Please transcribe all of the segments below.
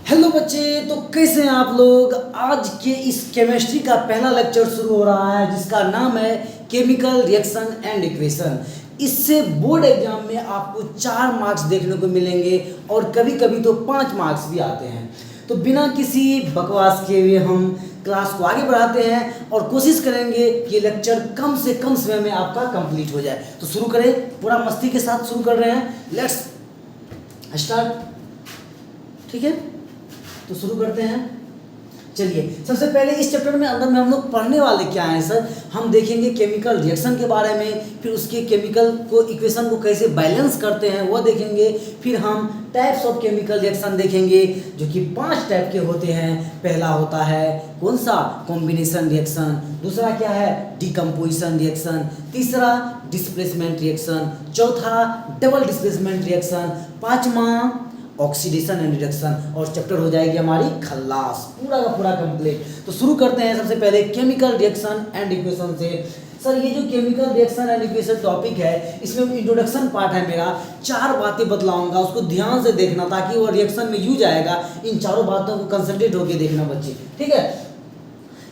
Hello बच्चे, तो कैसे हैं आप लोग। आज के इस केमिस्ट्री का पहला लेक्चर शुरू हो रहा है जिसका नाम है केमिकल रिएक्शन एंड इक्वेशन। इससे बोर्ड एग्जाम में आपको 4 मार्क्स देखने को मिलेंगे और कभी कभी तो 5 मार्क्स भी आते हैं। तो बिना किसी बकवास के हुए हम क्लास को आगे बढ़ाते हैं और कोशिश करेंगे कि लेक्चर कम से कम समय में आपका कंप्लीट हो जाए। तो शुरू करें, पूरा मस्ती के साथ शुरू कर रहे हैं। Let's start. ठीक है, तो शुरू करते हैं। चलिए, सबसे पहले इस चैप्टर में अंदर में हम लोग पढ़ने वाले क्या हैं सर। हम देखेंगे केमिकल रिएक्शन के बारे में, फिर उसके केमिकल को इक्वेशन को कैसे बैलेंस करते हैं वो देखेंगे। फिर हम टाइप्स ऑफ केमिकल रिएक्शन देखेंगे जो कि 5 टाइप के होते हैं। पहला होता है कौन सा, कॉम्बिनेशन रिएक्शन। दूसरा क्या है, डिकम्पोजिशन रिएक्शन। तीसरा डिस्प्लेसमेंट रिएक्शन। चौथा डबल डिस्प्लेसमेंट रिएक्शन। पांचवा ऑक्सीडेशन एंड रिडक्शन। और चैप्टर हो जाएगी हमारी खल्लास, पूरा का पूरा कंप्लीट। तो शुरू करते हैं सबसे पहले केमिकल रिएक्शन एंड इक्वेशन से। सर ये जो chemical reaction and equation topic है, इसमें इंट्रोडक्शन पार्ट है मेरा। 4 बातें बतलाऊंगा, उसको ध्यान से देखना ताकि वो रिएक्शन में यूज आएगा। इन चारों बातों को कंसंट्रेट होकर देखना बच्चे, ठीक है।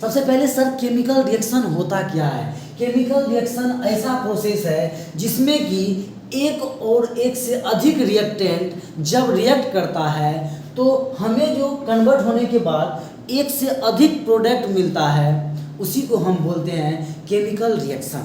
सबसे पहले सर केमिकल रिएक्शन होता क्या है। केमिकल रिएक्शन ऐसा प्रोसेस है जिसमें कि एक और एक से अधिक रिएक्टेंट जब रिएक्ट करता है तो हमें जो कन्वर्ट होने के बाद एक से अधिक प्रोडक्ट मिलता है, उसी को हम बोलते हैं केमिकल रिएक्शन।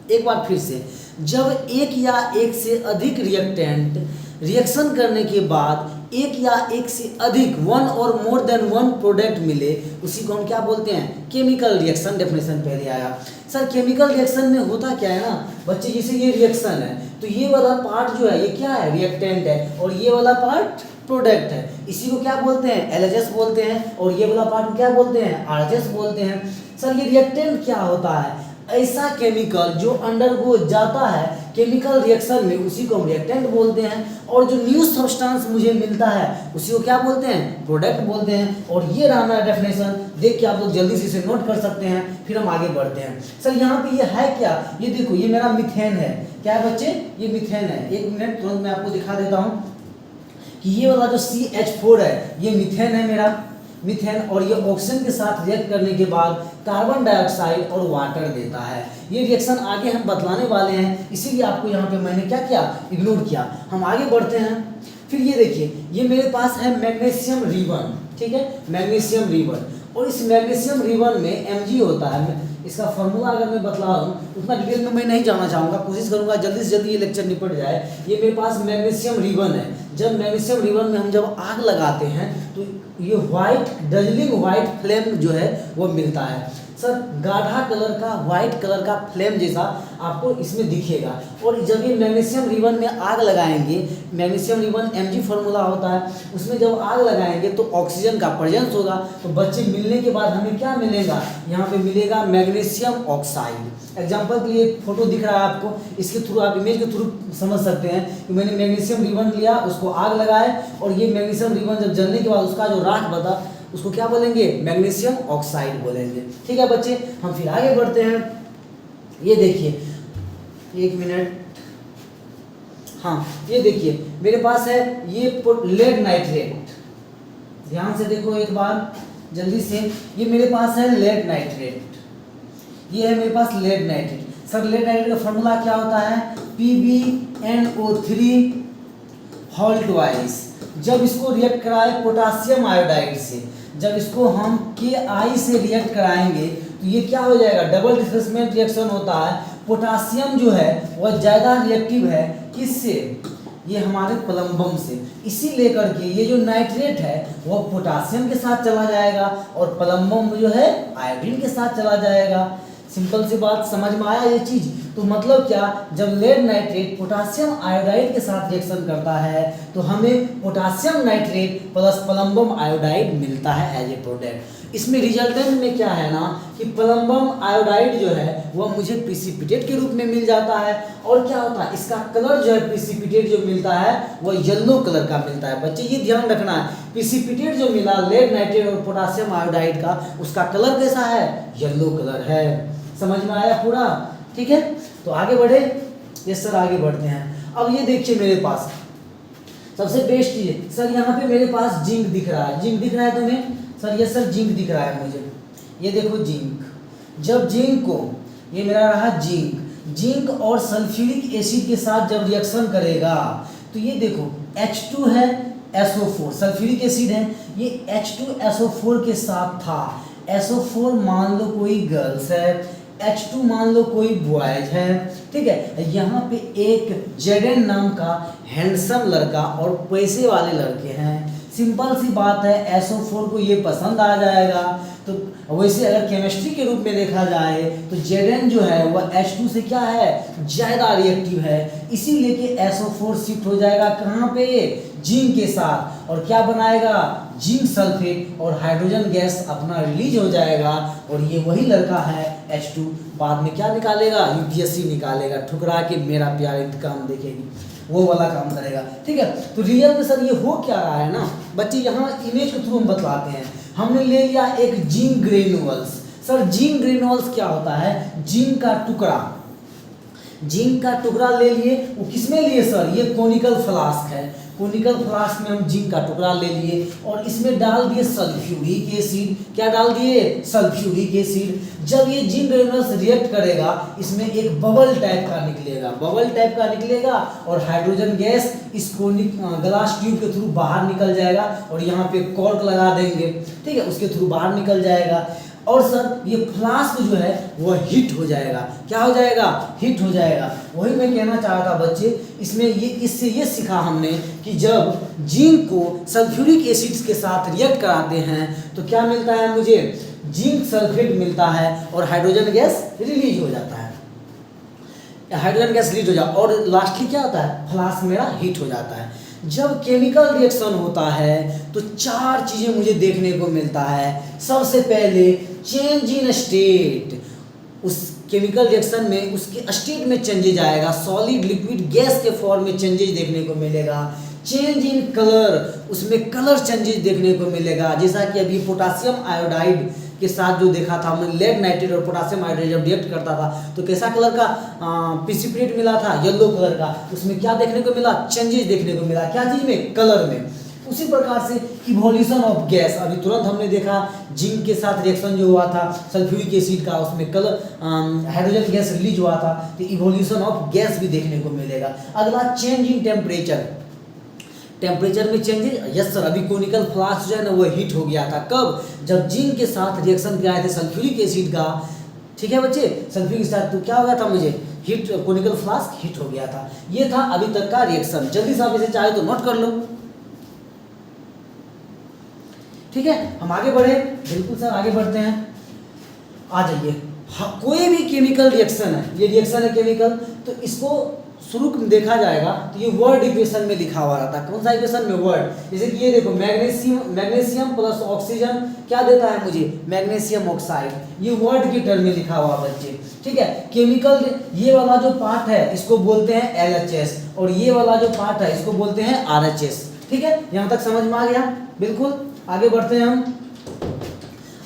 एक बार फिर से, जब एक या एक से अधिक रिएक्टेंट रिएक्शन करने के बाद एक या एक से अधिक, 1 और मोर देन 1 प्रोडक्ट मिले, उसी को हम क्या बोलते हैं, केमिकल रिएक्शन। डेफिनेशन पहले आया। सर केमिकल रिएक्शन में होता क्या है ना बच्चे, जैसे ये रिएक्शन है तो ये वाला पार्ट जो है ये क्या है, रिएक्टेंट है, और ये वाला पार्ट प्रोडक्ट है। इसी को क्या बोलते हैं, एलएचएस बोलते हैं, और ये वाला पार्ट क्या बोलते हैं, आरएचएस बोलते हैं। सर ये रिएक्टेंट क्या होता है, ऐसा केमिकल जो अंडरगो जाता है केमिकल रिएक्शन में, उसी को हम रिएक्टेंट बोलते हैं। और जो न्यू सब्सटेंस मुझे मिलता है उसी को क्या बोलते हैं, प्रोडक्ट बोलते हैं। और ये रहा मेरा डेफिनेशन, देख के आप लोग जल्दी से इसे नोट कर सकते हैं, फिर हम आगे बढ़ते हैं। सर यहाँ पे ये है क्या, ये देखो, ये मेरा मिथेन है। क्या है बच्चे, ये मिथेन है। एक मिनट तुरंत मैं आपको दिखा देता हूँ कि ये वाला जो CH4 है ये मिथेन है मेरा, मिथेन। और ये ऑक्सीजन के साथ रिएक्ट करने के बाद कार्बन डाइऑक्साइड और वाटर देता है। ये रिएक्शन आगे हम बतलाने वाले हैं, इसीलिए आपको यहाँ पे मैंने क्या किया, इग्नोर किया। हम आगे बढ़ते हैं। फिर ये देखिए, ये मेरे पास है मैग्नीशियम रिबन, ठीक है, मैग्नीशियम रिबन। और इस मैग्नीशियम रिबन में Mg होता है। इसका फॉर्मूला अगर मैं बतला रहा हूँ उतना डिटेल में मैं नहीं जाना चाहूँगा, कोशिश करूँगा जल्दी से जल्दी ये लेक्चर निपट जाए। ये मेरे पास मैग्नीशियम रिबन है। जब मैग्नीशियम रिबन में हम जब आग लगाते हैं तो ये वाइट डजलिंग वाइट फ्लेम जो है वो मिलता है। सर गाढ़ा कलर का वाइट कलर का फ्लेम जैसा आपको इसमें दिखेगा। और जब ये मैग्नीशियम रिबन में आग लगाएंगे, मैग्नीशियम रिबन Mg फार्मूला होता है, उसमें जब आग लगाएंगे तो ऑक्सीजन का प्रेजेंस होगा। तो बच्चे मिलने के बाद हमें क्या मिलेगा, यहाँ पे मिलेगा मैग्नीशियम ऑक्साइड। एग्जाम्पल के लिए फोटो दिख रहा है आपको, इसके थ्रू आप इमेज के थ्रू समझ सकते हैं कि मैंने मैग्नीशियम रिबन लिया, उसको आग लगाए, और ये मैग्नीशियम रिबन जब जलने के बाद उसका जो राख बता उसको क्या बोलेंगे, मैग्नीशियम ऑक्साइड बोलेंगे। ठीक है बच्चे, हम फिर आगे बढ़ते हैं। ये देखिए, एक मिनट, हाँ ये देखिए मेरे पास है ये लेड नाइट्रेट। ध्यान से देखो एक बार जल्दी से, ये मेरे पास है लेड नाइट्रेट, ये है मेरे पास lead nitrate. Sir lead nitrate का फॉर्मूला क्या होता है, PbNO3 होल ट्वाइस। जब इसको रिएक्ट कराए पोटासियम आयोडाइड से, जब इसको हम Ki से रिएक्ट कराएंगे तो ये क्या हो जाएगा, डबल डिस्प्लेसमेंट रिएक्शन होता है। पोटासियम जो है वह ज़्यादा रिएक्टिव है, किससे, ये हमारे प्लम्बम से। इसी लेकर के ये जो नाइट्रेट है वह पोटासियम के साथ चला जाएगा और प्लम्बम जो है आयोडीन के साथ चला जाएगा। सिंपल सी बात, समझ में आया ये चीज़। तो मतलब क्या, जब लेड नाइट्रेट पोटासियम आयोडाइड के साथ रिएक्शन करता है तो हमें potassium nitrate plus plumbum iodide मिलता है एज ए प्रोडक्ट। इसमें रिजल्टेंट में क्या है ना कि प्लम्बम आयोडाइड जो है वह मुझे प्रिसिपिटेट के रूप में मिल जाता है। और क्या होता है, इसका कलर जो है प्रिसिपिटेट जो मिलता है वह येलो कलर का मिलता है। बच्चे ये ध्यान रखना है, प्रिसिपिटेट जो मिला लेड नाइट्रेट और पोटासियम आयोडाइड का, उसका कलर कैसा है, येलो कलर है। समझ में आया पूरा, ठीक है। तो आगे बढ़े, यस सर आगे बढ़ते हैं। अब ये देखिए मेरे पास सबसे बेस्ट चीज़ है सर, यहाँ पे मेरे पास जिंक दिख रहा है, जिंक दिख रहा है तुम्हें सर? यस सर, जिंक दिख रहा है मुझे, ये देखो जिंक। जब जिंक को, ये मेरा रहा जिंक, जिंक और सल्फ्यूरिक एसिड के साथ जब रिएक्शन करेगा तो ये देखो H2 है, SO4 सल्फ्यूरिक एसिड है, ये H2SO4 के साथ था। SO4 मान लो कोई गर्ल्स है, H2 मान लो कोई बॉयज है, ठीक है। यहाँ पे एक जेडन नाम का हैंडसम लड़का और पैसे वाले लड़के हैं। सिंपल सी बात है, SO4 को ये पसंद आ जाएगा। तो वैसे अगर केमिस्ट्री के रूप में देखा जाए तो जेडन जो है वह H2 से क्या है, ज़्यादा रिएक्टिव है, इसीलिए कि SO4 शिफ्ट हो जाएगा कहाँ पे, जिंक के साथ, और क्या बनाएगा, जिंक सल्फेट, और हाइड्रोजन गैस अपना रिलीज हो जाएगा। और ये वही लड़का है H2, बाद में क्या निकालेगा, UPSC निकालेगा, ठुकरा के मेरा प्यार इंतकाम देखेगी, वो वाला काम करेगा, ठीक है। तो रियल में सर ये हो क्या रहा है ना बच्चे, यहाँ इमेज के थ्रू हम बतलाते हैं। हमने ले लिया एक zinc granules. Sir zinc granules क्या होता है, जिंक का टुकड़ा, जिंक का टुकड़ा ले लिए। वो किसमें लिए सर, ये कोनिकल फ्लास्क है, कोनिकल फ्लास्क में हम जिंक का टुकड़ा ले लिए और इसमें डाल दिए सल्फ्यूरिक एसिड। क्या डाल दिए, सल्फ्यूरिक एसिड। जब ये जिंक ग्रेन्यूल्स रिएक्ट करेगा, इसमें एक बबल टाइप का निकलेगा, बबल टाइप का निकलेगा, और हाइड्रोजन गैस इस कोनिक ग्लास ट्यूब के थ्रू बाहर निकल जाएगा, और यहाँ पे कॉर्क लगा देंगे, ठीक है, उसके थ्रू बाहर निकल जाएगा। और सर ये फ्लास्क जो है वह हीट हो जाएगा, क्या हो जाएगा, हीट हो जाएगा। वही मैं कहना चाह रहा था बच्चे, इसमें ये इससे ये सीखा हमने कि जब जिंक को सल्फ्यूरिक एसिड्स के साथ रिएक्ट कराते हैं तो क्या मिलता है मुझे, जिंक सल्फेट मिलता है, और हाइड्रोजन गैस रिलीज हो जाता है, हाइड्रोजन गैस रिलीज हो जाता है, और लास्टली क्या होता है, फ्लास्क मेरा हीट हो जाता है। जब केमिकल रिएक्शन होता है तो चार चीज़ें मुझे देखने को मिलता है। सबसे पहले चेंज इन स्टेट, उस केमिकल रिएक्शन में उसके स्टेट में चेंजेज आएगा, सॉलिड लिक्विड गैस के फॉर्म में चेंजेज देखने को मिलेगा। चेंज इन कलर, उसमें कलर चेंजेस देखने को मिलेगा, जैसा कि अभी पोटासियम आयोडाइड के साथ जो देखा था हमने, लेड नाइट्रेट और पोटासियम आयोडाइड जब रिएक्ट करता था तो कैसा कलर का प्रिसिपिटेट मिला था, येलो कलर का। उसमें क्या देखने को मिला, चेंजेस देखने को मिला, क्या चीज़ में, कलर में। उसी प्रकार से इवोल्यूशन ऑफ गैस, अभी तुरंत हमने देखा जिंक के साथ रिएक्शन जो हुआ था सल्फ्यूरिक एसिड का, उसमें कलर हाइड्रोजन गैस रिलीज हुआ था, तो इवोल्यूशन ऑफ गैस भी देखने को मिलेगा। अगला चेंज इन टेम्परेचर, टेम्परेचर में चेंजेस, यस सर, अभी कोनिकल फ्लास्क जो है ना वो हीट हो गया था, कब, जब जिंक के साथ रिएक्शन कराए थे सल्फ्यूरिक एसिड का, ठीक है बच्चे, सल्फ्यूरिक के साथ, तो क्या हो गया था मुझे, हीट, कोनिकल फ्लास्क हीट हो गया था। ये था अभी तक का रिएक्शन। जल्दी से आप इसे चाहे तो नोट कर लो, ठीक है। हम आगे बढ़े, बिल्कुल सर आगे बढ़ते हैं, आ जाइए। कोई भी केमिकल रिएक्शन है, ये रिएक्शन है केमिकल, तो इसको शुरू में देखा जाएगा तो ये वर्ड इक्वेशन में लिखा हुआ रहता है। कौन सा इक्वेशन में, वर्ड। जैसे कि ये देखो मैग्नीशियम प्लस ऑक्सीजन क्या देता है मुझे, मैग्नीशियम ऑक्साइड, ये वर्ड के टर्म में लिखा हुआ बच्चे, ठीक है। केमिकल ये वाला जो पार्ट है इसको बोलते हैं LHS, और ये वाला जो पार्ट है इसको बोलते हैं RHS, ठीक है। यहाँ तक समझ में आ गया, बिल्कुल। आगे बढ़ते हैं हम।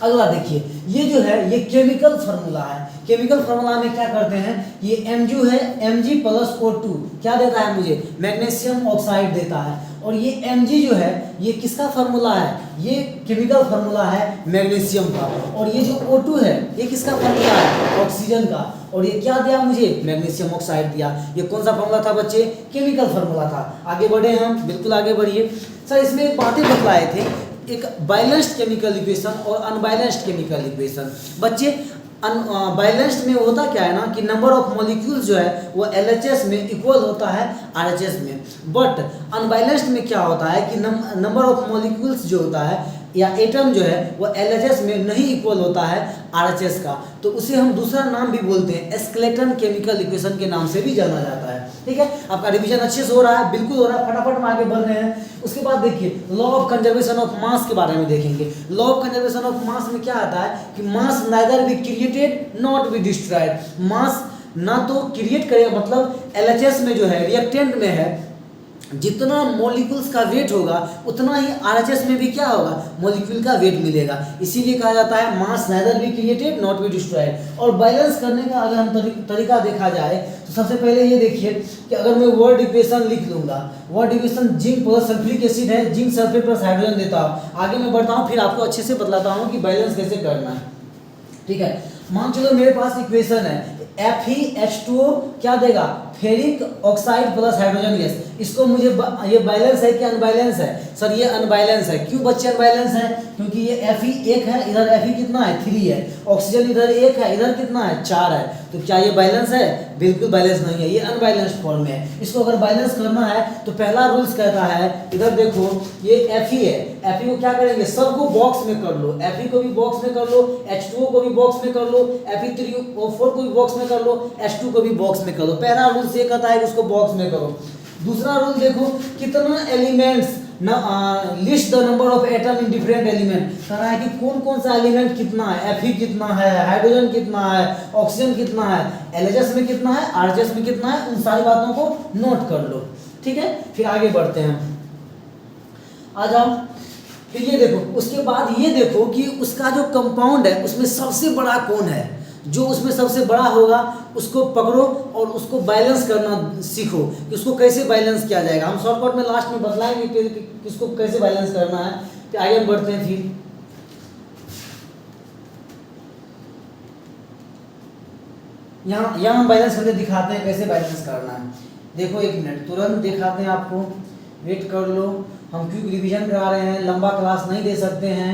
अगला देखिए, ये जो है ये केमिकल फार्मूला है। केमिकल फार्मूला में क्या करते हैं, ये Mg है, Mg प्लस O2 क्या देता है मुझे, मैग्नीशियम ऑक्साइड देता है। और ये Mg जो है ये किसका फार्मूला है, ये केमिकल फार्मूला है मैग्नीशियम का। और ये जो O2 है ये किसका फार्मूला है, ऑक्सीजन का। और ये क्या दिया मुझे, मैग्नीशियम ऑक्साइड दिया। ये कौन सा फार्मूला था बच्चे, केमिकल फार्मूला था। आगे बढ़े हम, बिल्कुल आगे बढ़िए। सर इसमें एक बातें बतलाए थे, एक बैलेंस्ड केमिकल इक्वेशन और अनबैलेंस्ड केमिकल इक्वेशन। बच्चे बैलेंस्ड में होता क्या है ना कि नंबर ऑफ मॉलिक्यूल्स जो है वो LHS में इक्वल होता है RHS में, बट अनबैलेंस्ड में क्या होता है कि नंबर ऑफ मॉलिक्यूल्स जो होता है या एटम जो है वो LHS में नहीं इक्वल होता है RHS का, तो उसे हम दूसरा नाम भी बोलते हैं, स्केलेटन केमिकल इक्वेशन के नाम से भी जाना जाता है, ठीक है। आपका रिवीजन अच्छे से हो रहा है, बिल्कुल हो रहा है, फटाफट हम आगे बढ़ रहे हैं। उसके बाद देखिए law of conservation of mass के बारे में देखेंगे। Law of conservation of mass में क्या आता है कि mass neither be created not be destroyed. Mass ना तो क्रिएट करेगा, मतलब LHS में जो है रिएक्टेंट में है जितना मॉलिक्यूल्स का वेट होगा उतना ही आरएचएस में भी क्या होगा, मॉलिक्यूल का वेट मिलेगा। इसीलिए कहा जाता है मास neither be created not be destroyed. और बैलेंस करने का अगर हम तरीका देखा जाए तो सबसे पहले ये देखिए कि अगर मैं वर्ड इक्वेशन लिख लूँगा, word equation zinc plus sulphuric acid है, जिंक सल्फेट प्लस हाइड्रोजन देता हूँ। आगे मैं बढ़ता हूँ फिर आपको अच्छे से बतलाता हूँ कि बैलेंस कैसे करना है। ठीक है, मान चलो मेरे पास इक्वेशन है FeH2O क्या देगा, ferric oxide plus hydrogen gas. इसको मुझे ये बैलेंस है कि अनबैलेंस है, सर ये अनबैलेंस है। क्यों बच्चे अनबैलेंस है, क्योंकि ये Fe 1 है, इधर Fe कितना है 3 है, ऑक्सीजन इधर 1 है, इधर कितना है 4 है। तो क्या ये बैलेंस है, बिल्कुल बैलेंस नहीं है, ये अनबैलेंस्ड फॉर्म में है। इसको अगर बैलेंस करना है तो पहला रूल्स कहता है, इधर देखो ये Fe है, Fe को क्या करेंगे, सबको बॉक्स में कर लो, Fe को भी बॉक्स में कर लो, H2O को भी बॉक्स में कर लो, Fe3O4 को भी बॉक्स में कर लो, H2 को भी बॉक्स में कर लो। पहला रूल ये कहता है कि उसको बॉक्स में करो। दूसरा रूल देखो, कितना elements list the number of atom in different element, कह रहा है कि कौन कौन सा एलिमेंट कितना है, Fe कितना है, हाइड्रोजन कितना है, ऑक्सीजन कितना है, LHS में कितना है, RHS में कितना है, उन सारी बातों को नोट कर लो। ठीक है, फिर आगे बढ़ते हैं, आ जाओ। फिर ये देखो, उसके बाद ये देखो कि उसका जो कंपाउंड है उसमें सबसे बड़ा कौन है, जो उसमें सबसे बड़ा होगा उसको पकड़ो और उसको बैलेंस करना सीखो कि उसको कैसे बैलेंस किया जाएगा। हम शॉर्टकट में लास्ट में बतलाएंगे कि इसको कैसे बैलेंस करना है। तो आगे हम बढ़ते हैं, फिर यहाँ हम बैलेंस करके दिखाते हैं कैसे बैलेंस करना है। देखो एक मिनट, तुरंत दिखाते हैं आपको, वेट कर लो। हम क्यों रिवीजन करा रहे हैं, लंबा क्लास नहीं दे सकते हैं,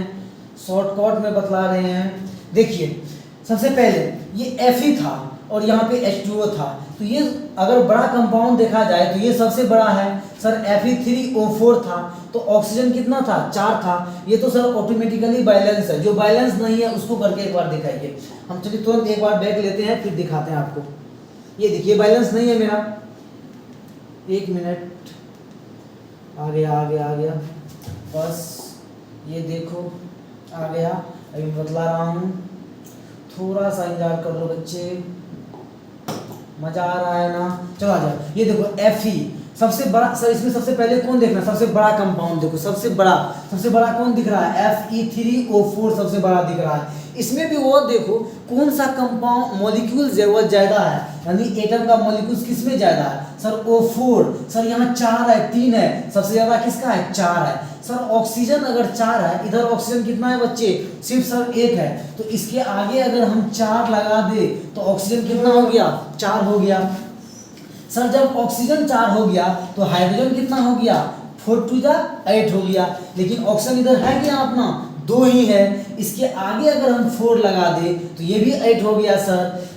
शॉर्टकट में बतला रहे हैं। देखिए सबसे पहले ये Fe था और यहाँ पे H2O था, तो ये अगर बड़ा कंपाउंड देखा जाए तो ये सबसे बड़ा है। सर Fe3O4 था, तो ऑक्सीजन कितना था 4 था, ये तो सर ऑटोमेटिकली बैलेंस है। जो बैलेंस नहीं है उसको करके एक बार दिखाइए। हम चलिए तुरंत एक बार बैक लेते हैं फिर दिखाते हैं आपको। ये देखिए बैलेंस नहीं है मेरा, एक मिनट, आ गया, बस ये देखो आ गया। अभी मैं बतला रहा हूँ, थोड़ा सा इंतजार कर लो बच्चे, मजा आ रहा है ना। चलो आ जाओ, ये देखो Fe सबसे बड़ा। सर इसमें सबसे पहले कौन देखना, सबसे बड़ा कंपाउंड देखो, सबसे बड़ा कौन दिख रहा है, Fe3O4 सबसे बड़ा दिख रहा है। इसमें भी वो देखो कौन सा कंपाउंड मॉलिक्यूल जरूरत ज़्यादा है, यानी एटम का मॉलिक्यूल्स किस में ज़्यादा है, सर O4। सर यहाँ 4 है, 3 है, सबसे ज़्यादा किसका है 4 है। सर ऑक्सीजन अगर 4 है, इधर ऑक्सीजन कितना है बच्चे, सिर्फ सर 1 है, तो इसके आगे अगर हम 4 लगा दे तो ऑक्सीजन कितना हो गया, 4 हो गया। सर जब ऑक्सीजन 4 हो गया तो हाइड्रोजन कितना हो गया, 4 टू 8 हो गया। लेकिन ऑक्सीजन इधर है क्या अपना, 2 ही है। इसके आगे अगर हम 4 लगा दे तो ये भी 8 हो गया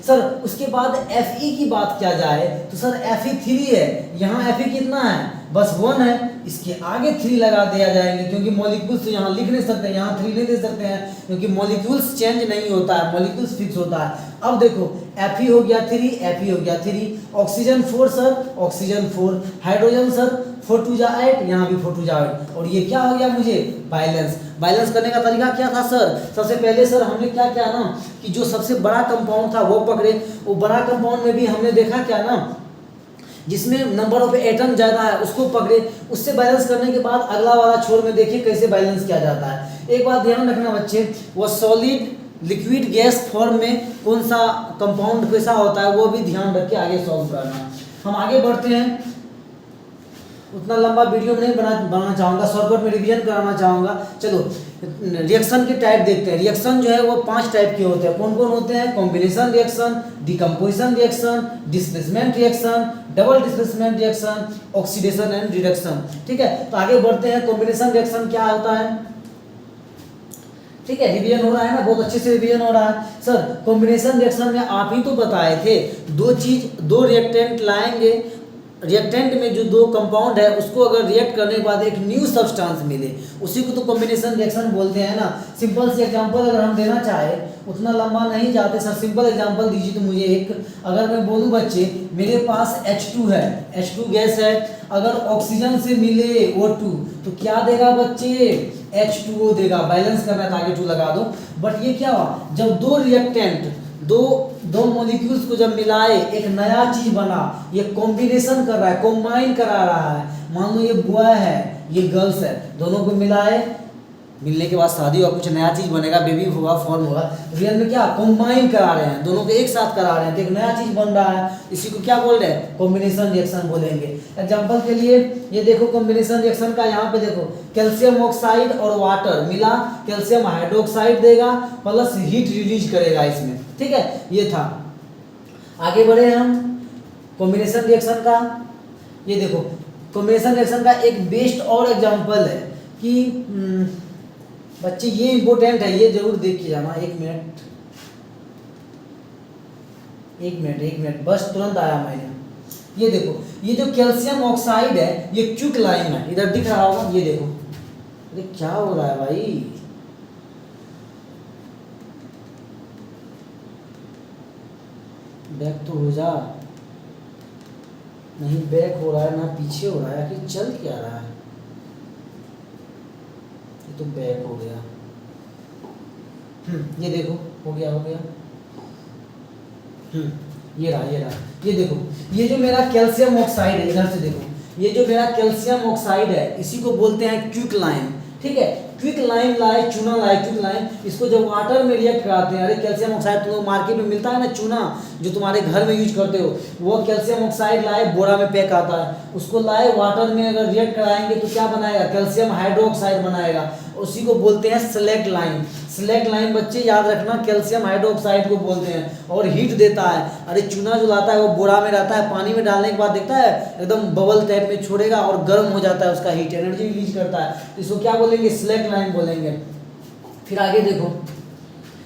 सर उसके बाद Fe की बात किया जाए तो सर Fe3 है, यहाँ Fe कितना है, बस 1 है। इसके आगे 3 लगा दिया जाएंगे, क्योंकि मॉलिक्यूल्स तो यहाँ लिख नहीं सकते, यहाँ 3 नहीं दे सकते हैं, क्योंकि मॉलिक्यूल्स चेंज नहीं होता है, मॉलिक्यूल्स फिक्स होता है। अब देखो Fe हो गया 3, oxygen 4 sir, oxygen 4, hydrogen sir 4 to 8, यहाँ भी 4 टू 8, और ये क्या हो गया मुझे, बैलेंस करने का तरीका क्या था सर, सबसे पहले सर हमने क्या किया ना कि जो सबसे बड़ा कंपाउंड था वो पकड़े। वो बड़ा कंपाउंड में भी हमने देखा क्या ना, जिसमें नंबर ऑफ एटम ज़्यादा है उसको पकड़े। उससे बैलेंस करने के बाद अगला वाला छोर में देखिए कैसे बैलेंस किया जाता है। एक बात ध्यान रखना बच्चे, वो सॉलिड लिक्विड गैस फॉर्म में कौन सा कंपाउंड कैसा होता है वो भी ध्यान रख के आगे सॉल्व करना। हम आगे बढ़ते हैं, उतना लंबा वीडियो नहीं बनाना चाहूँगा, शॉर्टकट में रिवीजन कराना चाहूँगा। चलो रिएक्शन के टाइप देखते हैं। रिएक्शन जो है वो 5 टाइप के होते हैं। कौन कौन होते हैं, combination reaction, decomposition reaction, displacement reaction, double displacement reaction, oxidation and reduction. ठीक है, तो आगे बढ़ते हैं। कॉम्बिनेशन रिएक्शन क्या होता है, ठीक है, रिवीजन हो रहा है ना, बहुत अच्छे से रिवीजन हो रहा है। सर कॉम्बिनेशन रिएक्शन में आप ही तो बताए थे, दो रिएक्टेंट लाएंगे, रिएक्टेंट में जो 2 कंपाउंड है उसको अगर रिएक्ट करने के बाद एक न्यू सब्सटेंस मिले, उसी को तो कॉम्बिनेशन रिएक्शन बोलते हैं ना। सिंपल से एग्जांपल अगर हम देना चाहे, उतना लंबा नहीं जाते सर, सिंपल एग्जांपल दीजिए तो मुझे एक। अगर मैं बोलूँ बच्चे मेरे पास H2 है, H2 गैस है, अगर ऑक्सीजन से मिले O2 तो क्या देगा बच्चे, H2O देगा। बैलेंस करना है तो आगे 2 लगा दो। बट ये क्या हुआ, जब 2 रिएक्टेंट दो मॉलिक्यूल्स को जब मिलाए एक नया चीज बना, ये कॉम्बिनेशन कर रहा है, कॉम्बाइन करा रहा है, मान लो ये बॉय है, ये गर्ल्स है, दोनों को मिला है, मिलने के बाद शादी होगा, कुछ नया चीज़ बनेगा, बेबी होगा, फॉर्म होगा। रियल में क्या कंबाइन करा रहे हैं, दोनों को एक साथ करा रहे हैं, तो एक नया चीज़ बन रहा है। इसी को क्या बोल रहे हैं, कॉम्बिनेशन रिएक्शन बोलेंगे। एग्जांपल के लिए ये देखो कॉम्बिनेशन रिएक्शन का, यहाँ पे देखो कैल्शियम ऑक्साइड और वाटर मिला, कैल्शियम हाइड्रोक्साइड देगा प्लस हीट रिलीज करेगा इसमें, ठीक है। ये था, आगे बढ़े हम कॉम्बिनेशन रिएक्शन का। ये देखो कॉम्बिनेशन रिएक्शन का एक बेस्ट और एग्जांपल है कि बच्चे ये इंपॉर्टेंट है, ये जरूर देख के जाना। एक मिनट बस तुरंत आया मैंने। ये देखो ये जो कैल्शियम ऑक्साइड है ये क्विक लाइम है, इधर दिख रहा होगा, ये देखो। अरे क्या हो रहा है भाई, बैक तो हो जा, नहीं बैक हो रहा है ना पीछे हो रहा है, कि चल क्या रहा है, ये तो बैक हो गया। ये देखो हो गया ये रहा, ये देखो ये जो मेरा कैल्शियम ऑक्साइड है, इधर से देखो, ये जो मेरा कैल्शियम ऑक्साइड है इसी को बोलते हैं क्विक लाइम, ठीक है। क्विक लाइम लाए, चूना लाए, क्विक लाइम, इसको जब वाटर में रिएक्ट कराते हैं, अरे कैल्शियम ऑक्साइड तुम मार्केट में मिलता है ना चूना, जो तुम्हारे घर में यूज करते हो, वो कैल्शियम ऑक्साइड लाए, बोरा में पैक आता है, उसको लाए वाटर में अगर रिएक्ट कराएंगे तो क्या बनाएगा, कैल्शियम हाइड्रोक्साइड बनाएगा, उसी को बोलते हैं स्लेक्ट लाइम। स्लेक्ट लाइम बच्चे याद रखना कैल्शियम हाइड्रोक्साइड को बोलते हैं, और हीट देता है। अरे चूना जो लाता है वो बोरा में रहता है, पानी में डालने के बाद देखता है एकदम बबल टाइप में छोड़ेगा और गर्म हो जाता है, उसका हीट एनर्जी रिलीज करता है, इसको क्या बोलेंगे, स्लेक्ट लाइम बोलेंगे। फिर आगे देखो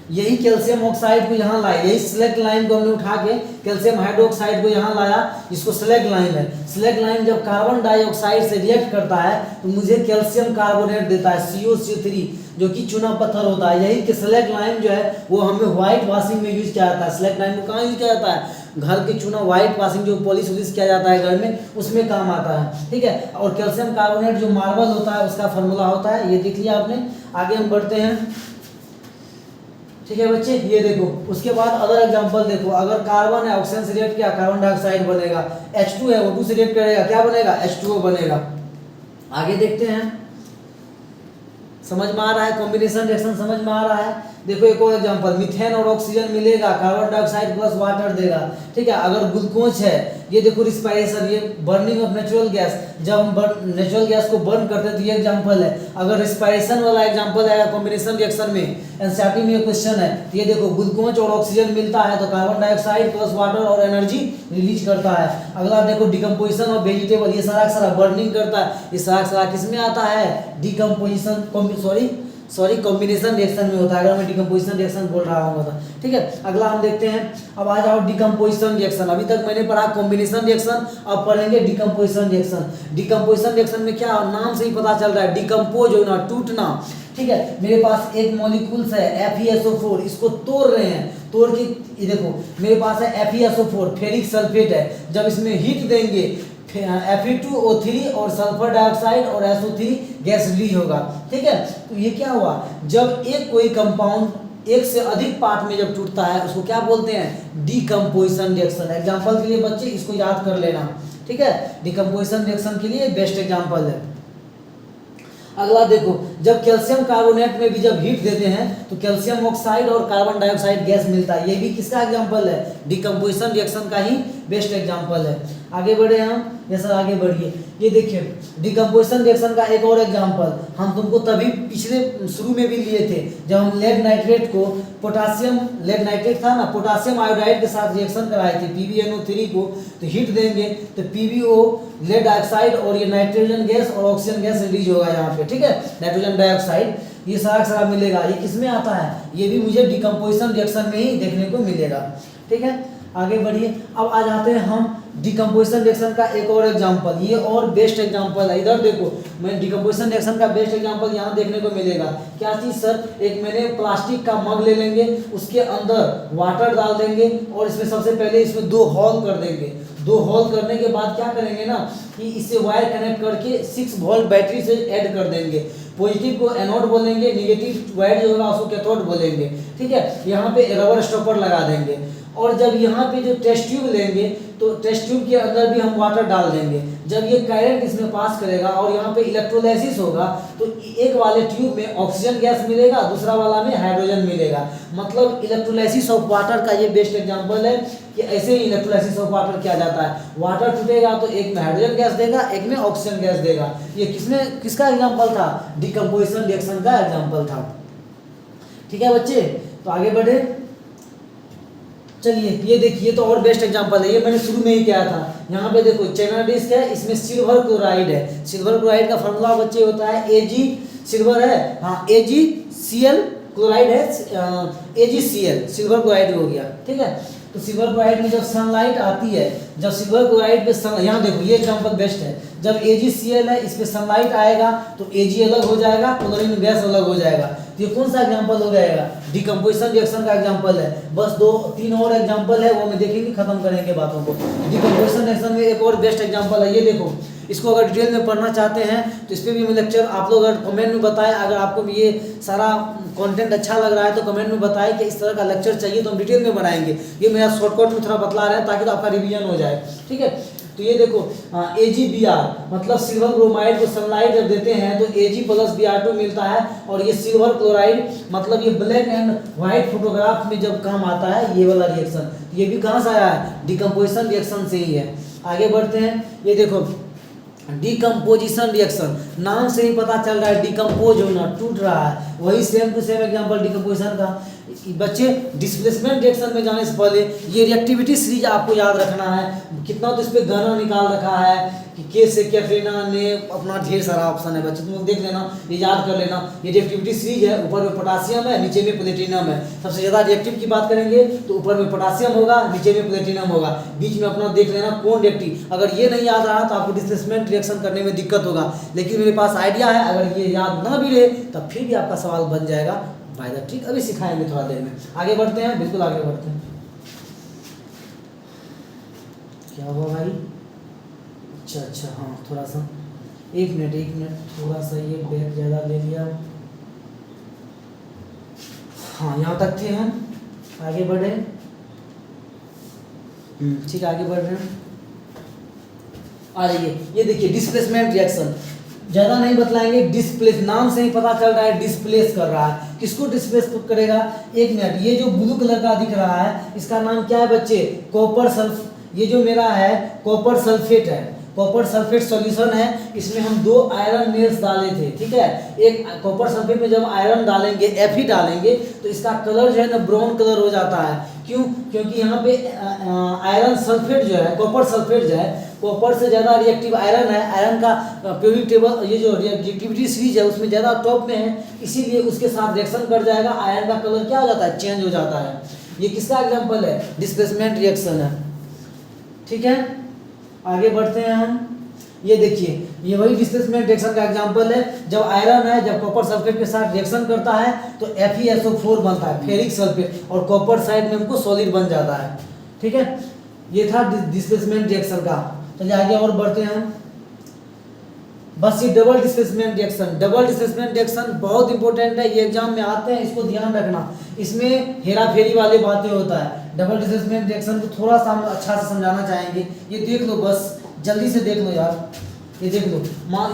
यही कैल्शियम ऑक्साइड को यहाँ लाए, यही स्लेक्ट लाइम को हमने उठा के कैल्शियम हाइड्रोक्साइड को यहाँ लाया, इसको स्लेक्ट लाइम है। स्लेक्ट लाइम जब कार्बन डाइऑक्साइड से रिएक्ट करता है तो मुझे कैल्शियम कार्बोनेट देता है COCO3, जो कि चूना पत्थर होता है। यही स्लेक्ट लाइम जो है वो हमें व्हाइट वॉशिंग में यूज किया जाता है। स्लेक्ट लाइम को कहाँ यूज किया जाता है, घर के चूना व्हाइट वॉशिंग जो पॉलिश वॉलिश किया जाता है घर में, उसमें काम आता है, ठीक है। और कैल्शियम कार्बोनेट जो मार्बल होता है उसका फार्मूला होता है, ये देख लिया आपने। आगे हम बढ़ते हैं, ठीक है बच्चे। ये देखो उसके बाद अदर एग्जांपल देखो, अगर कार्बन है ऑक्सीजन से रिएक्ट किया कार्बन डाइऑक्साइड बनेगा, H2 है O2 से रिएक्ट करेगा क्या बनेगा, H2O बनेगा। आगे देखते हैं, समझ में आ रहा है, कॉम्बिनेशन रिएक्शन समझ में आ रहा है। देखो एक और एग्जांपल, मीथेन और ऑक्सीजन मिलेगा, कार्बन डाइऑक्साइड प्लस वाटर देगा, ठीक है। अगर ग्लूकोज है, ये देखो रिस्पायरेशन, ये बर्निंग ऑफ नेचुरल गैस, जब हम नेचुरल गैस को बर्न करते हैं तो ये एग्जांपल है। अगर रिस्पायरेशन वाला एग्जांपल आएगा कॉम्बिनेशन रिएक्शन में, एनसीईआरटी में ये क्वेश्चन है, तो ये देखो ग्लूकोज और ऑक्सीजन मिलता है तो कार्बन डाइऑक्साइड प्लस वाटर और एनर्जी रिलीज करता है। अगला देखो डिकम्पोजिशन ऑफ वेजिटेबल, ये सारा बर्निंग करता है, ये सारा किसमें आता है, डिकम्पोजिशन सॉरी कॉम्बिनेशन रिएक्शन में होता है, अगर मैं डिकम्पोजिशन रिएक्शन बोल रहा हूँ तो, ठीक है। अगला हम देखते हैं, अब आ जाओ डिकम्पोजिशन रिएक्शन। अभी तक मैंने पढ़ा कॉम्बिनेशन रिएक्शन, अब पढ़ेंगे डिकम्पोजिशन रिएक्शन। डिकम्पोजिशन रिएक्शन में क्या, नाम से ही पता चल रहा है, डिकम्पोज होना, टूटना, ठीक है। मेरे पास एक मॉलिक्यूल्स है FeSO4, इसको तोड़ रहे हैं, तोड़ के ये देखो मेरे पास है FeSO4 फेरिक सल्फेट है, जब इसमें हीट देंगे Fe2O3 और सल्फर डाइऑक्साइड और SO3 गैस रिलीज होगा, ठीक है। तो ये क्या हुआ, जब एक कोई कंपाउंड एक से अधिक पार्ट में जब टूटता है उसको क्या बोलते हैं, डिकम्पोजिशन रिएक्शन। एग्जांपल के लिए बच्चे इसको याद कर लेना, ठीक है। डिकम्पोजिशन रिएक्शन के लिए बेस्ट एग्जांपल है। अगला देखो, जब कैल्शियम कार्बोनेट में भी जब हीट देते हैं तो कैल्शियम ऑक्साइड और कार्बन डाइऑक्साइड गैस मिलता है, ये भी किसका एग्जांपल है, डिकम्पोजिशन रिएक्शन का ही बेस्ट एग्जांपल है। आगे बढ़े हम, ये सर आगे बढ़िए। ये देखिए डिकम्पोजिशन रिएक्शन का एक और एग्जांपल हम तुमको तभी पिछले शुरू में भी लिए थे, जब हम लेड नाइट्रेट को पोटासियम, लेड नाइट्रेट था ना, पोटासियम आयोडाइड के साथ रिएक्शन कराए थे PbNO3 को, तो हीट देंगे तो PbO लेड डाइऑक्साइड और ये नाइट्रोजन गैस और ऑक्सीजन गैस रिलीज होगा यहाँ पे, ठीक है, नाइट्रोजन डाइऑक्साइड, ये सारा मिलेगा। ये किसमें आता है, ये भी मुझे डिकम्पोजिशन रिएक्शन में ही देखने को मिलेगा, ठीक है। आगे बढ़िए, अब आ जाते हैं हम डिकम्पोजिशन रिएक्शन का एक और एग्जांपल, ये और बेस्ट एग्जांपल है। इधर देखो मैं डिकम्पोजिशन रिएक्शन का बेस्ट एग्जांपल यहाँ देखने को मिलेगा। क्या चीज़ सर, एक मैंने प्लास्टिक का मग ले लेंगे, उसके अंदर वाटर डाल देंगे और इसमें सबसे पहले इसमें 2 होल कर देंगे। 2 होल करने के बाद क्या करेंगे ना कि इससे वायर कनेक्ट करके 6 वोल्ट बैटरी से ऐड कर देंगे। पॉजिटिव को एनोड बोलेंगे, निगेटिव वायर जो होगा उसको कैथोड बोलेंगे, ठीक है। यहाँ पे रबर स्टॉपर लगा देंगे और जब यहाँ पे जो टेस्ट ट्यूब लेंगे तो टेस्ट ट्यूब के अंदर भी हम वाटर डाल देंगे। जब ये करंट इसमें पास करेगा और यहाँ पे इलेक्ट्रोलाइसिस होगा तो एक वाले ट्यूब में ऑक्सीजन गैस मिलेगा, दूसरा वाला में हाइड्रोजन मिलेगा। मतलब इलेक्ट्रोलाइसिस ऑफ वाटर का ये बेस्ट एग्जांपल है कि ऐसे ही इलेक्ट्रोलाइसिस ऑफ वाटर किया जाता है। वाटर टूटेगा तो एक में हाइड्रोजन गैस देगा, एक में ऑक्सीजन गैस देगा। ये किसका एग्जाम्पल था? डिकम्पोजिशन रिएक्शन का एग्जाम्पल था। ठीक है बच्चे, तो आगे बढ़े। चलिए ये देखिए, तो और बेस्ट एग्जांपल है, ये मैंने शुरू में ही किया था। यहाँ पे देखो चैनल डिस्क है, इसमें सिल्वर क्लोराइड है। सिल्वर क्लोराइड का फॉर्मूला बच्चे होता है Ag, सिल्वर है हाँ AgCl, क्लोराइड है AgCl, सिल्वर क्लोराइड हो गया। ठीक है, तो सिल्वर क्लोराइड में जब सनलाइट आती है, जब सिल्वर क्लोराइड पे सन, यहाँ देखो ये एग्जांपल बेस्ट है, जब AgCl है इस पे सनलाइट आएगा तो Ag अलग हो जाएगा, क्लोरीन गैस अलग हो जाएगा। तो ये कौन सा एग्जांपल हो जाएगा? डिकम्पोजिशन रिएक्शन का एग्जांपल है। बस 2-3 और एग्जांपल है, वो मैं देखेंगे, खत्म करेंगे बातों को। डिकम्पोजिशन रिएक्शन में एक और बेस्ट एग्जांपल है, ये देखो। इसको अगर डिटेल में पढ़ना चाहते हैं तो इस पर भी मैं लेक्चर, आप लोग अगर कमेंट में बताएं, अगर आपको भी ये सारा कंटेंट अच्छा लग रहा है तो कमेंट में बताएं कि इस तरह का लेक्चर चाहिए तो हम डिटेल में बनाएंगे। ये मेरा शॉर्टकट में थोड़ा बतला रहे हैं ताकि तो आपका रिवीजन हो जाए। ठीक है, तो ये देखो AgBr मतलब सिल्वर ब्रोमाइड को सनलाइट जब देते हैं तो Ag+Br2 मिलता है। और ये सिल्वर क्लोराइड मतलब ये ब्लैक एंड व्हाइट फोटोग्राफ में जब काम आता है ये वाला रिएक्शन, ये भी कहाँ से आया है? डिकम्पोजिशन रिएक्शन से ही है। आगे बढ़ते हैं, ये देखो डिकम्पोजिशन रिएक्शन, नाम से ही पता चल रहा है डिकम्पोज होना, टूट रहा है। वही same to same example decomposition का। बच्चे डिस्प्लेसमेंट रिएक्शन में जाने से पहले ये रिएक्टिविटी सीरीज आपको याद रखना है। कितना तो इस पे गाना निकाल रखा है कि के से कैटरीना ने, अपना ढेर सारा ऑप्शन है बच्चे, तुम लोग देख लेना, ये याद कर लेना। ये रिएक्टिविटी सीरीज है, ऊपर में पोटासियम है, नीचे में प्लेटिनम है। सबसे ज़्यादा रिएक्टिव की बात करेंगे तो ऊपर में पोटासियम होगा, नीचे में प्लेटिनम होगा, बीच में अपना देख लेना कौन रिएक्टिव। अगर ये नहीं याद रहा तो आपको डिस्प्लेसमेंट रिएक्शन करने में दिक्कत होगा, लेकिन मेरे पास आइडिया है, अगर ये याद ना भी रहे तब फिर भी आपका सवाल बन जाएगा फायदा। ठीक, अभी सिखाएंगे थोड़ा देर में। आगे बढ़ते हैं, बिल्कुल आगे बढ़ते हैं। क्या हुआ भाई? अच्छा हाँ, थोड़ा सा एक मिनट, थोड़ा सा ये बैग ज़्यादा ले लिया। हाँ, यहाँ तक थे हम, आगे बढ़े। ठीक, आगे बढ़ रहे हैं। आ जाइए, ये देखिए डिस्प्लेसमेंट रिएक्शन, ज़्यादा नहीं बतलाएंगे। डिस्प्लेस, नाम से ही पता चल रहा है डिस्प्लेस कर रहा है। किसको डिस्प्लेस करेगा? एक मिनट, ये जो ब्लू कलर का दिख रहा है इसका नाम क्या है बच्चे? कॉपर सल्फ, ये जो मेरा है कॉपर सल्फेट है, कॉपर सल्फेट सॉल्यूशन है। इसमें हम 2 आयरन नेल्स डाले थे। ठीक है, एक कॉपर सल्फेट में जब आयरन डालेंगे, Fe डालेंगे तो इसका कलर जो है ना ब्राउन कलर हो जाता है। क्यों? क्योंकि यहाँ पे आयरन सल्फेट जो है, कॉपर सल्फेट जो है, कॉपर से ज़्यादा रिएक्टिव आयरन है। आयरन का पीरियोडिक टेबल, ये जो रिएक्टिविटी सीरीज है उसमें ज़्यादा टॉप में है, इसीलिए उसके साथ रिएक्शन कर जाएगा। आयरन का कलर क्या हो जाता है? चेंज हो जाता है। ये किसका एग्जाम्पल है? डिस्प्लेसमेंट रिएक्शन है। ठीक है, आगे बढ़ते हैं हम। ये देखिए, ये वही डिस्प्लेसमेंट रिएक्शन का एग्जांपल है। जब आयरन है, जब कॉपर सल्फेट के साथ रिएक्शन करता है तो FeSO4 बनता है, फेरिक सल्फेट, और कॉपर साइड में हमको सॉलिड बन जाता है। ठीक है, ये था डिस्प्लेसमेंट रिएक्शन का। चलिए आगे और बढ़ते हैं हम। बस ये double displacement reaction, double displacement reaction बहुत इंपॉर्टेंट है, ये एग्जाम में आते हैं, इसको ध्यान रखना। इसमें हेरा फेरी वाली बातें होता है। डबल डिस्प्लेसमेंट रिएक्शन को थोड़ा सा हम अच्छा से समझाना चाहेंगे। ये देख लो, बस जल्दी से देख लो यार, ये देख लो।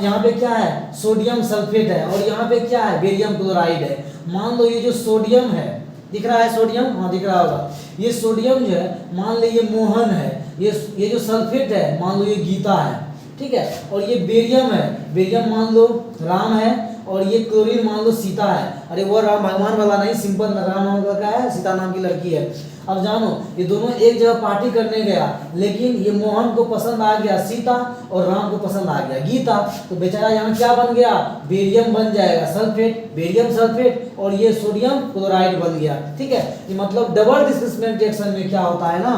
यहाँ पे क्या है? सोडियम सल्फेट है, और यहाँ पे क्या है? बेरियम क्लोराइड है। मान लो ये जो सोडियम है, दिख रहा है सोडियम? हाँ, दिख रहा होगा। ये सोडियम जो है, मान लो ये मोहन है, ये जो सल्फेट है मान लो ये गीता है। ठीक है, और ये बेरियम है, बेरियम मान लो राम है, और ये क्लोरीन मान लो सीता है। अरे वो राम भगवान वाला नहीं, सिंपल राम नाम का है, सीता नाम की लड़की है। अब जानो, ये दोनों एक जगह पार्टी करने गया, लेकिन ये मोहन को पसंद आ गया सीता, और राम को पसंद आ गया गीता। तो बेचारा यहाँ क्या बन गया? बेरियम बन जाएगा सल्फेट, बेरियम सल्फेट, और ये सोडियम क्लोराइड बन गया। ठीक है, ये मतलब डबल डिस्प्लेसमेंट रिएक्शन में क्या होता है ना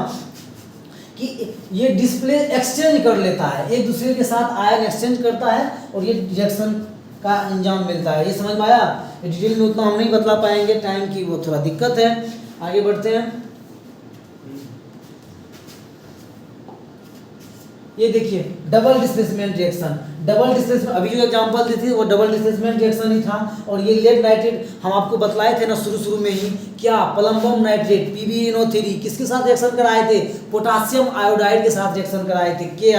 कि ये डिस्प्ले एक्सचेंज कर लेता है, एक दूसरे के साथ आयन एक्सचेंज करता है, और ये रिएक्शन का अंजाम मिलता है। ये समझ में आया? डिटेल में उतना हम नहीं बतला पाएंगे, टाइम की वो थोड़ा दिक्कत है। आगे बढ़ते हैं। ये देखिए double displacement reaction, double displacement अभी जो एग्जांपल दी थी वो डबल डिस्प्लेसमेंट रिएक्शन ही था। और ये लेड नाइट्रेट हम आपको बतलाए थे ना शुरू में ही, क्या प्लम्बम नाइट्रेट PbNO3 किसके साथ रिएक्शन कराए थे, पोटासियम आयोडाइड के साथ रिएक्शन कराए थे, Ki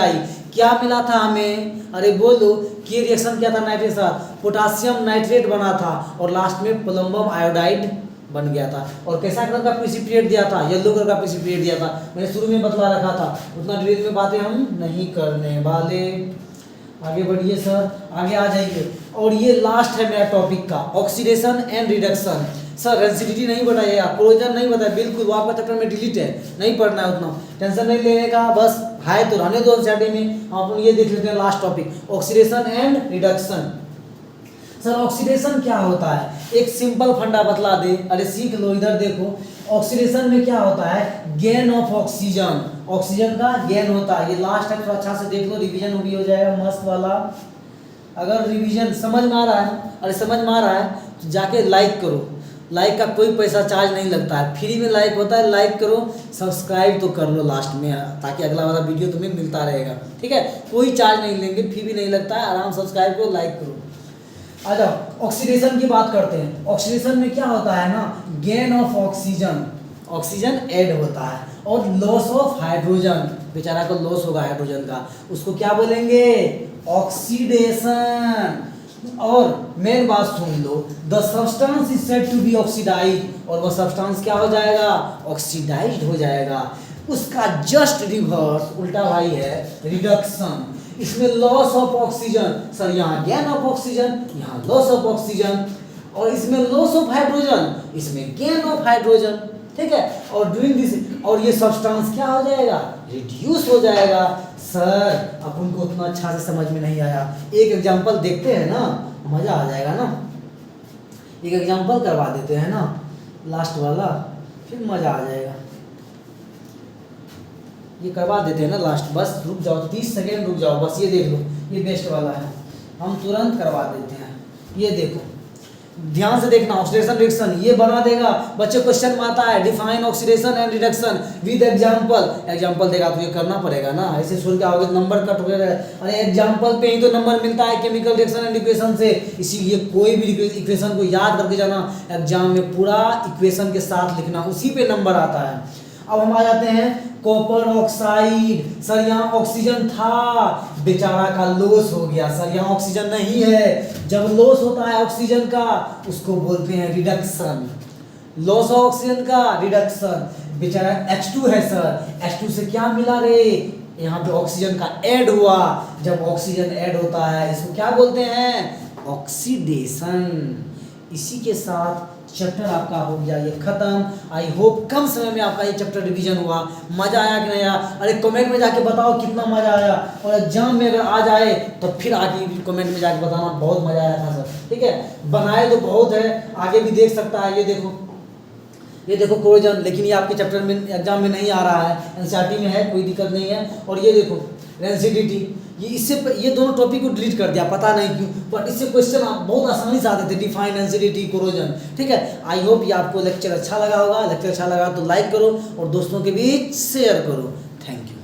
क्या मिला था हमें, अरे बोलो कि रिएक्शन क्या था नाइट्रेट के साथ, पोटासियम नाइट्रेट बना था और लास्ट में प्लम्बम आयोडाइड बन गया था। और कैसा कलर का प्रेसिपिटेट दिया था, येलो कलर का प्रेसिपिटेट दिया था, मैंने शुरू में बतला रखा था, उतना डिटेल में बातें हम नहीं करने वाले। आगे बढ़िए सर, आगे आ जाइए। और ये लास्ट है मेरा टॉपिक का, oxidation and reduction. Sir rancidity नहीं बताइएगा, क्लोजर नहीं बताया, बिल्कुल वो आपका चैप्टर में डिलीट है, नहीं पढ़ना है, उतना टेंशन नहीं लेने का, बस है तो रहने दो एनसीईआरटी में। हम अपन ये देख लेते हैं last topic, oxidation and reduction. Sir oxidation क्या होता है, एक सिंपल फंडा बतला दे, अरे सीख लो, इधर देखो। ऑक्सीडेशन में क्या होता है, गेन ऑफ ऑक्सीजन, ऑक्सीजन का गेन होता है। ये लास्ट है, थोड़ा अच्छा से देख लो, रिवीजन भी हो जाएगा मस्त वाला। अगर रिवीजन समझ में आ रहा है, अरे समझ में आ रहा है तो जाके लाइक करो, लाइक का कोई पैसा चार्ज नहीं लगता है, फ्री में लाइक होता है, लाइक करो, सब्सक्राइब तो कर लो लास्ट में, ताकि अगला वाला वीडियो तुम्हें मिलता रहेगा, ठीक है, कोई चार्ज नहीं लेंगे, फी भी नहीं लगता है, आराम सब्सक्राइब करो, लाइक करो। आ जाओ ऑक्सीडेशन की बात करते हैं। ऑक्सीडेशन में क्या होता है ना, gain of oxygen, oxygen add होता है, और लॉस ऑफ हाइड्रोजन, बेचारा को लॉस होगा हाइड्रोजन का, उसको क्या बोलेंगे, ऑक्सीडेशन। और मेन बात सुन लो, the substance is said to be oxidise, और वह सब्सटेंस क्या हो जाएगा, ऑक्सीडाइज्ड हो जाएगा। उसका जस्ट रिवर्स उल्टा भाई है रिडक्शन। इसमें लॉस ऑफ ऑक्सीजन, सर यहाँ गेन ऑफ ऑक्सीजन, यहाँ लॉस ऑफ ऑक्सीजन, और इसमें लॉस ऑफ हाइड्रोजन, इसमें गेन ऑफ हाइड्रोजन, ठीक है। और डूइंग दिस, और ये सब्सटेंस क्या हो जाएगा, रिड्यूस हो जाएगा। सर अपन को उतना अच्छा से समझ में नहीं आया, एक एग्जांपल देखते हैं ना, मजा आ जाएगा ना, एक एग्जांपल करवा देते हैं ना लास्ट वाला, फिर मजा आ जाएगा। ये करवा देते हैं ना लास्ट, बस रुक जाओ 30 सेकेंड रुक जाओ, बस ये देख लो, ये बेस्ट वाला है, हम तुरंत करवा देते हैं। ये देखो ध्यान से देखना, ऑक्सीडेशन रिडक्शन ये बना देगा बच्चे, क्वेश्चन में आता है define oxidation and reduction with example, example देगा तो ये करना पड़ेगा ना, ऐसे छोड़ के आओगे तो नंबर कट हो जाएगा। अरे एग्जांपल पे ही तो नंबर मिलता है केमिकल रिएक्शन एंड इक्वेशन से, इसीलिए कोई भी इक्वेशन को याद करके जाना, एग्जाम में पूरा इक्वेशन के साथ लिखना, उसी पे नंबर आता है। अब हम आ जाते हैं कॉपर ऑक्साइड। सर यहाँ ऑक्सीजन था, बेचारा का लॉस हो गया, सर यहाँ ऑक्सीजन नहीं है। जब लॉस होता है ऑक्सीजन का उसको बोलते हैं रिडक्शन, लॉस ऑफ ऑक्सीजन का रिडक्शन। बेचारा H2 है सर, H2 से क्या मिला रे, यहाँ पे ऑक्सीजन का ऐड हुआ, जब ऑक्सीजन ऐड होता है इसको क्या बोलते हैं, ऑक्सीडेशन। इसी के साथ चैप्टर आपका हो गया ये खत्म। आई होप कम समय में आपका ये चैप्टर रिवीजन हुआ, मजा आया कि नहीं आया, अरे कमेंट में जाके बताओ कितना मजा आया, और एग्जाम में अगर आ जाए तो फिर आगे कमेंट में जाके बताना बहुत मजा आया था सर, ठीक है। बनाए तो बहुत है, आगे भी देख सकता है, ये देखो कोरोजन, लेकिन ये आपके चैप्टर में एग्जाम में नहीं आ रहा है, एनसीईआरटी में है, कोई दिक्कत नहीं है। और ये देखो रेंसिडिटी, ये इससे ये दोनों टॉपिक को डिलीट कर दिया, पता नहीं क्यों, बट इससे क्वेश्चन आप बहुत आसानी से आते थे, डिफाइन रेंसिडिटी कोरोजन, ठीक है। आई होप ये आपको लेक्चर अच्छा लगा होगा, लेक्चर अच्छा लगा तो लाइक करो और दोस्तों के बीच शेयर करो। Thank you.